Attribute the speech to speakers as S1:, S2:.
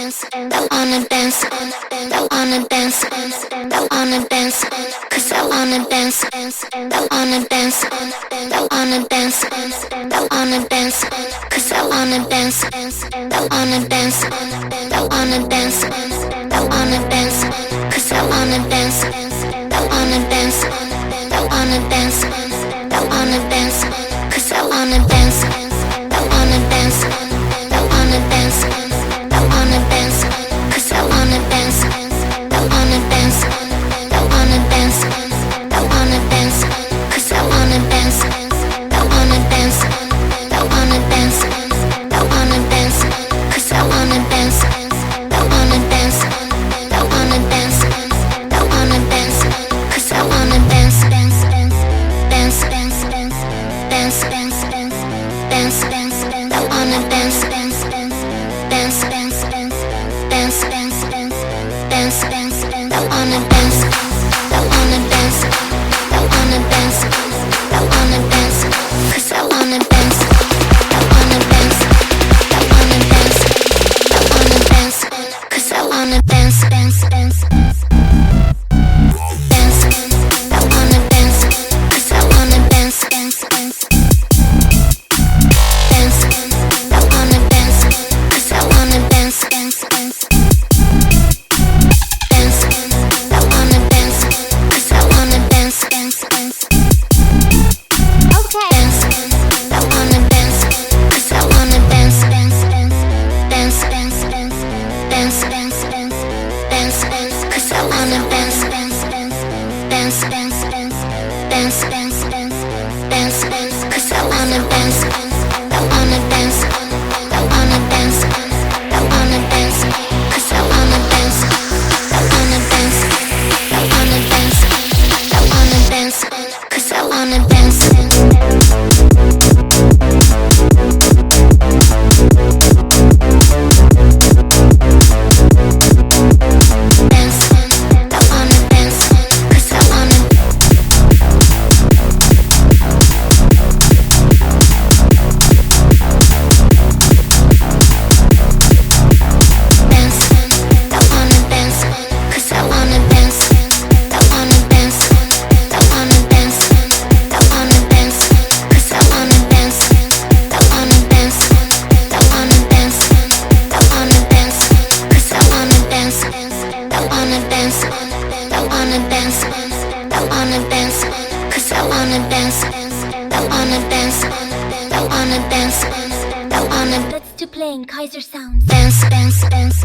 S1: I wanna dance, I wanna dance, I wanna dance, 'cause I wanna dance, I wanna dance, I wanna dance, I wanna dance, 'cause I wanna dance, I wanna dance, I wanna dance, I wanna dance, 'cause I wanna dance, I wanna dance, I wanna dance, I wanna dance, 'cause I wanna dance, I wanna dance, I wanna dance, I wanna dance, 'cause I wanna dance, I wanna dance, I wanna dance, I wanna dance, 'cause I wanna dance, I wanna dance, I wanna dance, I wanna dance, 'cause I wanna dance, I wanna dance, I wanna dance, I wanna dance, 'cause I wanna dance, dance, dance, dance, dance, dance, dance, dance, dance, dance, I wanna dance, dance, dance, dance, dance, dance, dance, dance, dance, I wanna dance, I wanna dance, I wanna dance, I wanna dance, 'cause I wanna dance, I wanna dance, I wanna dance, I wanna dance, 'cause I wanna dance, dance, dance, dance, I wanna dance, 'cause I wanna dance, dance, dance, dance, I wanna dance, 'cause I wanna dance, dance, dance, dance, I wanna dance, 'cause I wanna dance, dance, dance,
S2: Okay.
S1: dance, I wanna dance, 'cause I wanna dance, dance, dance, dance, dance, dance, dance, dance, dance, dance, dance, 'cause I wanna dance, dance, dance, dance, dance, dance, dance, dance, dance, dance, 'cause I wanna dance, I wanna dance, I wanna dance, I wanna dance, 'cause I wanna dance, I wanna dance, I wanna dance, I wanna dance, 'cause I wanna dance.
S2: Let's to playing Kaiser sounds.
S1: Dance, dance, dance.